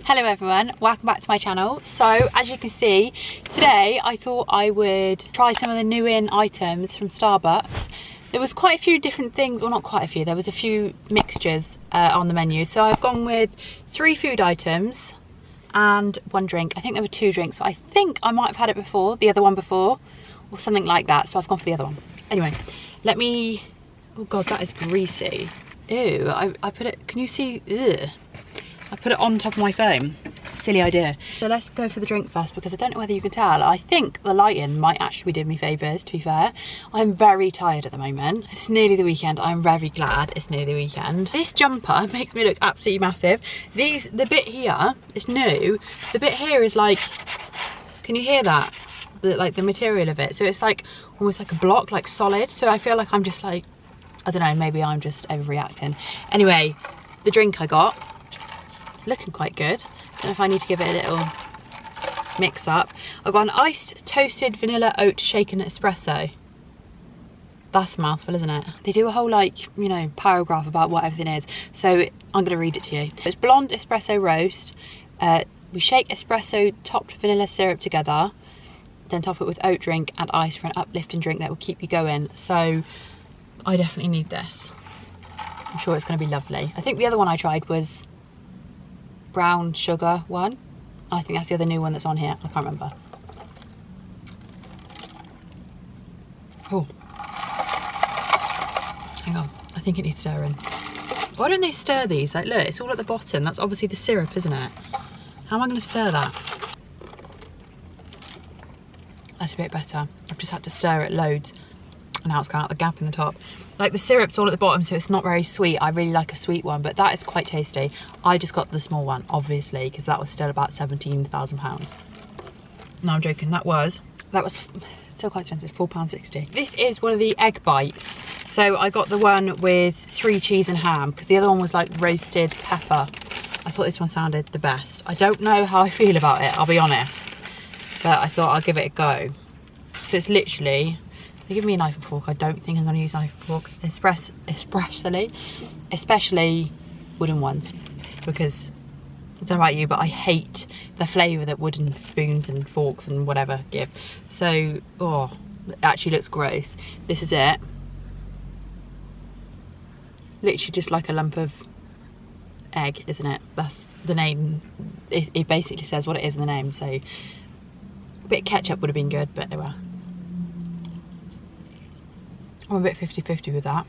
Hello everyone, welcome back to my channel. So as you can see, today I thought I would try some of the new in items from Starbucks. There was quite a few different things, well not quite a few, there was a few mixtures on the menu. So I've gone with 3 food items and 1 drink. I think there were 2 drinks, but I think I might have had it before, the other one before, or something like that. So I've gone for the other one. Anyway, let me, oh god, that is greasy. Ew, I put it, can you see, ugh. I put it on top of my phone. Silly idea. So let's go for the drink first, because I don't know whether you can tell. I think the lighting might actually be doing me favours, to be fair. I'm very tired at the moment. It's nearly the weekend. I'm very glad it's nearly the weekend. This jumper makes me look absolutely massive. The bit here is new. The bit here is like, can you hear that? Like the material of it. So it's like almost like a block, like solid. So I feel like I'm just like, I don't know, maybe I'm just overreacting. Anyway, the drink I got, looking quite good. Don't know if I need to give it a little mix up. I've got an iced toasted vanilla oat shaken espresso. That's a mouthful, isn't it? They do a whole, like, you know, paragraph about what everything is, so I'm gonna read it to you. It's blonde espresso roast. We shake espresso topped vanilla syrup together, then top it with oat drink and ice for an uplifting drink that will keep you going. So I definitely need this. I'm sure it's gonna be lovely. I think the other one I tried was brown sugar one. I think that's the other new one that's on here. I can't remember. Oh, hang on, I think it needs stirring. Why don't they stir these? Like, look, it's all at the bottom. That's obviously the syrup, isn't it? How am I going to stir that? That's a bit better. I've just had to stir it loads, and now it's got out the gap in the top. Like, the syrup's all at the bottom, so it's not very sweet. I really like a sweet one, but that is quite tasty. I just got the small one, obviously, because that was still about £17,000. No, I'm joking. That was still quite expensive, £4.60. This is one of the egg bites. So I got the one with 3 cheese and ham, because the other one was like roasted pepper. I thought this one sounded the best. I don't know how I feel about it, I'll be honest, but I thought I'll give it a go. So it's literally, they give me a knife and fork. I don't think I'm going to use a knife and fork, especially wooden ones, because I don't know about you, but I hate the flavour that wooden spoons and forks and whatever give. So, oh, it actually looks gross. This is it. Literally just like a lump of egg, isn't it? That's the name. It basically says what it is in the name. So a bit of ketchup would have been good, but well. I'm a bit 50-50 with that.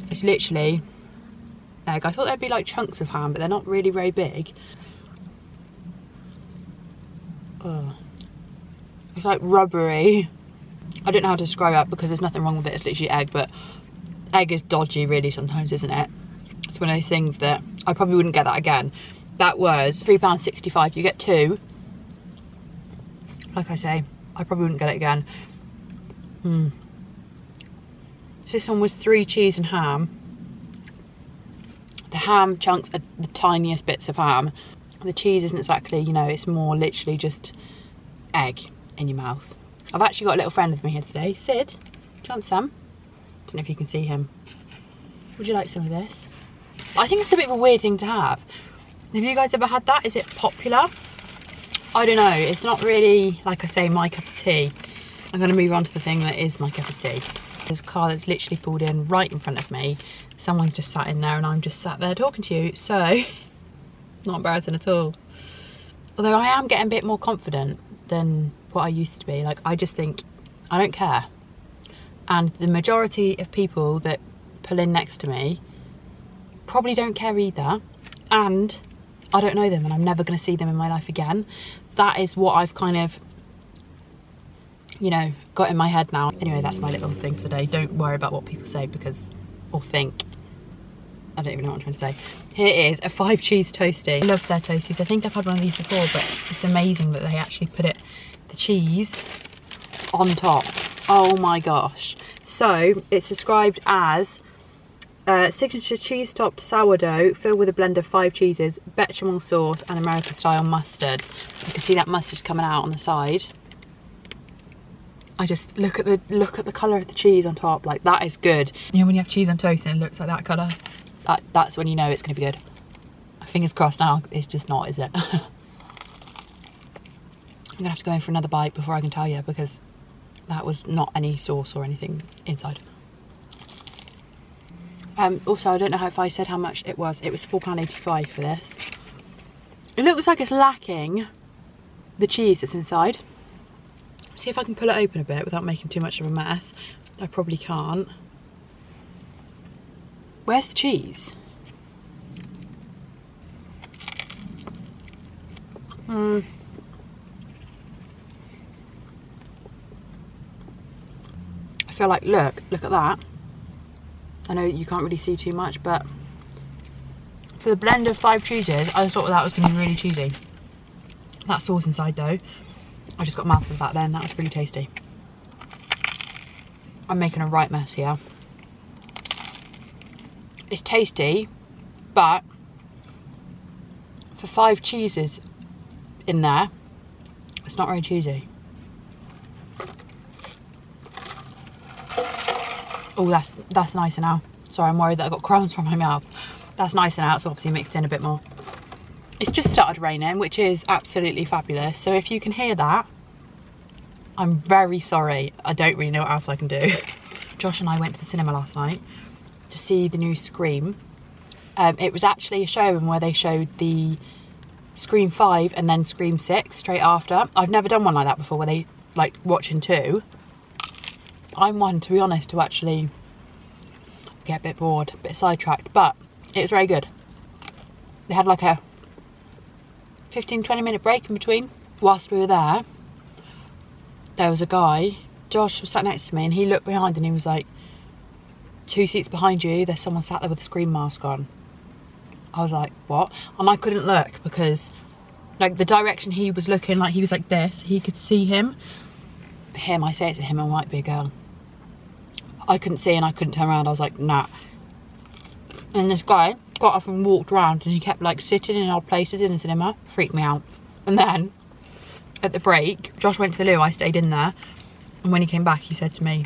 It's literally egg. I thought there'd be like chunks of ham, but they're not really very big. Oh, it's like rubbery. I don't know how to describe that, because there's nothing wrong with it. It's literally egg, but egg is dodgy really sometimes, isn't it? It's one of those things that I probably wouldn't get that again. That was £3.65. You get 2. Like I say, I probably wouldn't get it again. So this one was 3 cheese and ham. The ham chunks are the tiniest bits of ham. The cheese isn't exactly, you know, it's more literally just egg in your mouth. I've actually got a little friend with me here today. Sid, do you want some? Don't know if you can see him. Would you like some of this? I think it's a bit of a weird thing to have. Have you guys ever had that? Is it popular? I don't know. It's not really, like I say, my cup of tea. I'm going to move on to the thing that is my cup of tea. There's a car that's literally pulled in right in front of me. Someone's just sat in there and I'm just sat there talking to you. So, not embarrassing at all. Although I am getting a bit more confident than what I used to be. Like, I just think, I don't care. And the majority of people that pull in next to me probably don't care either. And I don't know them, and I'm never going to see them in my life again. That is what I've kind of, you know, got in my head now. Anyway, that's my little thing for today. Don't worry about what people say, because, or think. I don't even know what I'm trying to say. Here is a 5 cheese toastie. I love their toasties. I think I've had one of these before, but it's amazing that they actually put the cheese on top. Oh my gosh. So it's described as signature cheese topped sourdough filled with a blend of 5 cheeses, bechamel sauce and American style mustard. You can see that mustard coming out on the side. I just look at the colour of the cheese on top. Like, that is good. You know when you have cheese on toast and it looks like that colour? That's when you know it's going to be good. I Fingers crossed now, it's just not, is it? I'm gonna have to go in for another bite before I can tell you, because that was not any sauce or anything inside. Also, I don't know if I said how much it was. It was £4.85 for this. It looks like it's lacking the cheese that's inside. See if I can pull it open a bit without making too much of a mess. I probably can't. Where's the cheese? I feel like, look at that. I know you can't really see too much, but for the blend of 5 cheeses, I thought that was going to be really cheesy. That sauce inside though, I just got a mouthful of that then. That was really tasty. I'm making a right mess here. It's tasty, but for 5 cheeses in there, it's not very cheesy. Oh, that's nicer now. Sorry, I'm worried that I got crumbs from my mouth. That's nicer now, it's obviously mixed in a bit more. It's just started raining, which is absolutely fabulous. So if you can hear that, I'm very sorry. I don't really know what else I can do. Josh and I went to the cinema last night to see the new Scream. It was actually a showing where they showed the Scream 5 and then Scream 6 straight after. I've never done one like that before, where they like watching 2. I'm one, to be honest, to actually get a bit bored, a bit sidetracked, but it was very good. They had like a 15-20 minute break in between. Whilst we were there was a guy, Josh was sat next to me, and he looked behind and he was like, 2 seats behind you, there's someone sat there with a Scream mask on. I was like, what? And I couldn't look because like the direction he was looking, like he was like this, he could see him. I say it to him, I might be a girl. I couldn't see and I couldn't turn around. I was like, nah. And this guy got up and walked around, and he kept like sitting in odd places in the cinema. Freaked me out. And then at the break, Josh went to the loo, I stayed in there, and when he came back he said to me,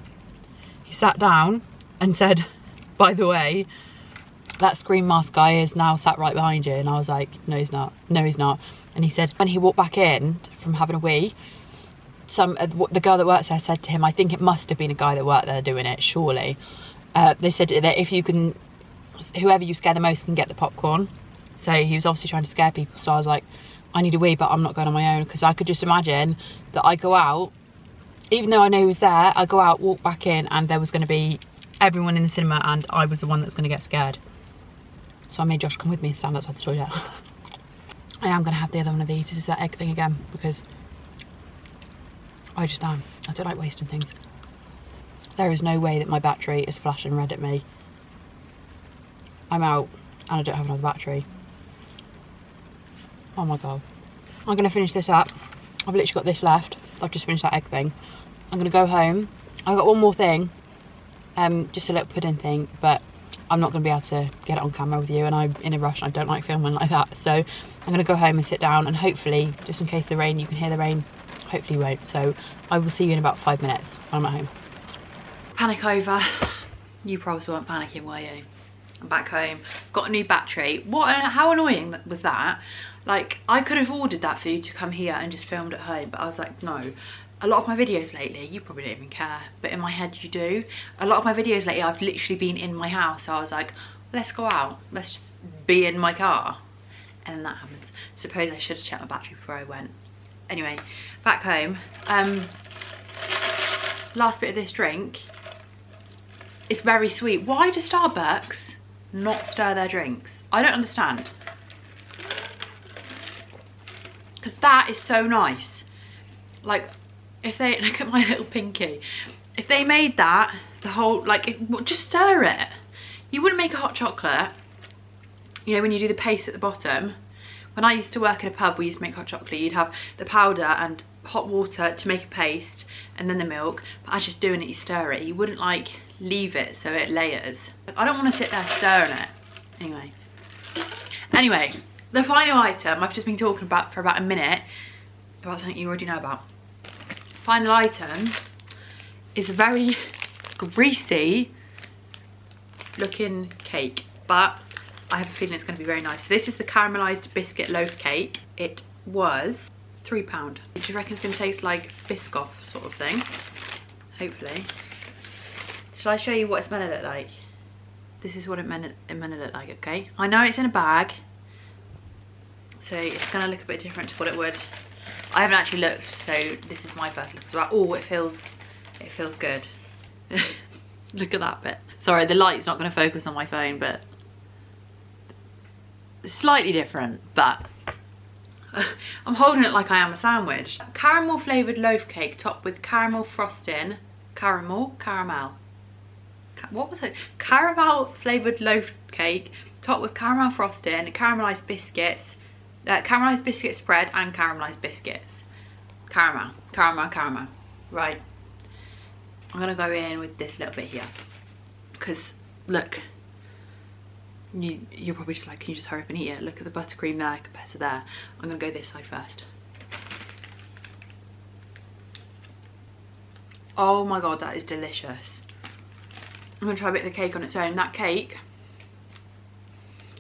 he sat down and said, by the way, that Scream mask guy is now sat right behind you. And I was like, no he's not, no he's not. And he said when he walked back in from having a wee, the girl that works there said to him, I think it must have been a guy that worked there doing it, surely. They said that if you can, whoever you scare the most can get the popcorn. So he was obviously trying to scare people. So I was like, I need a wee, but I'm not going on my own, because I could just imagine that I go out, even though I know he was there, I go out, walk back in, and there was going to be everyone in the cinema, and I was the one that's going to get scared. So I made Josh come with me and stand outside the toilet. I am going to have the other one of these. This is that egg thing again, because I just am. I don't like wasting things. There is no way that my battery is flashing red at me. I'm out and I don't have another battery. Oh my god. I'm going to finish this up. I've literally got this left. I've just finished that egg thing. I'm going to go home. I've got one more thing. Just a little pudding thing, but I'm not going to be able to get it on camera with you, and I'm in a rush and I don't like filming like that. So I'm going to go home and sit down, and hopefully, just in case the rain, you can hear the rain. Hopefully you won't. So I will see you in about 5 minutes when I'm at home. Panic over. You probably weren't panicking, were you? I'm back home. Got a new battery. How annoying was that? Like, I could have ordered that for you to come here and just filmed at home, but I was like, no. A lot of my videos lately, you probably don't even care, but in my head you do. A lot of my videos lately, I've literally been in my house, so I was like, let's go out. Let's just be in my car. And then that happens. Suppose I should have checked my battery before I went. Anyway, back home. Last bit of this drink. It's very sweet. Why do Starbucks not stir their drinks? I don't understand. Because that is so nice. Like, if they, look at my little pinky. If they made that, the whole, like, just stir it. You wouldn't make a hot chocolate, you know, when you do the paste at the bottom. When I used to work in a pub, we used to make hot chocolate. You'd have the powder and hot water to make a paste, and then the milk. But as just doing it, you stir it. You wouldn't like leave it so it layers. I don't want to sit there stirring it. Anyway, the final item I've just been talking about for about a minute, about something you already know about. Final item is a very greasy looking cake, but I have a feeling it's going to be very nice. So this is the caramelised biscuit loaf cake. It was £3. Do you reckon it's going to taste like Biscoff sort of thing? Hopefully. Shall I show you what it's meant to look like? This is what it meant to look like, okay? I know it's in a bag, so it's going to look a bit different to what it would. I haven't actually looked, so this is my first look as well. Oh, it feels good. Look at that bit. Sorry, the light's not going to focus on my phone, but it's slightly different, but I'm holding it like I am a sandwich. Caramel flavoured loaf cake topped with caramel frosting. Caramel? What was it? Caramel flavoured loaf cake topped with caramel frosting, caramelised biscuits, caramelised biscuit spread and caramelised biscuits. Caramel. Right. I'm going to go in with this little bit here. Because, look. You're probably just like, can you just hurry up and eat it? Look at the buttercream there compared to there. I'm going to go this side first. Oh my god, that is delicious. I'm going to try a bit of the cake on its own. That cake,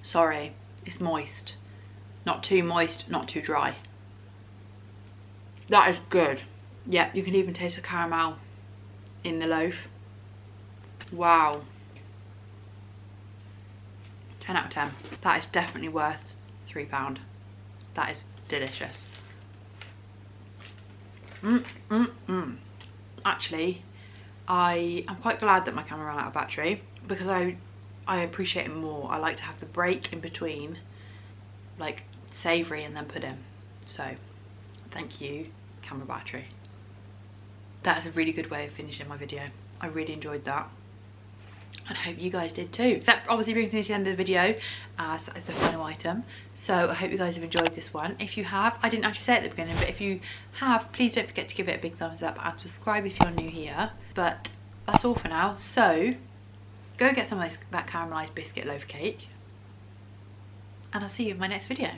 sorry, it's moist. Not too moist, not too dry. That is good. Yeah, you can even taste the caramel in the loaf. Wow. 10 out of 10. That is definitely worth £3. That is delicious. Actually, I am quite glad that my camera ran out of battery, because I appreciate it more. I like to have the break in between, like savoury and then pudding. So thank you, camera battery. That is a really good way of finishing my video. I really enjoyed that, and I hope you guys did too. That obviously brings me to the end of the video as the final item. So I hope you guys have enjoyed this one. If you have, I didn't actually say it at the beginning, but if you have, please don't forget to give it a big thumbs up and subscribe if you're new here. But that's all for now. So go get some of that caramelised biscuit loaf cake, and I'll see you in my next video.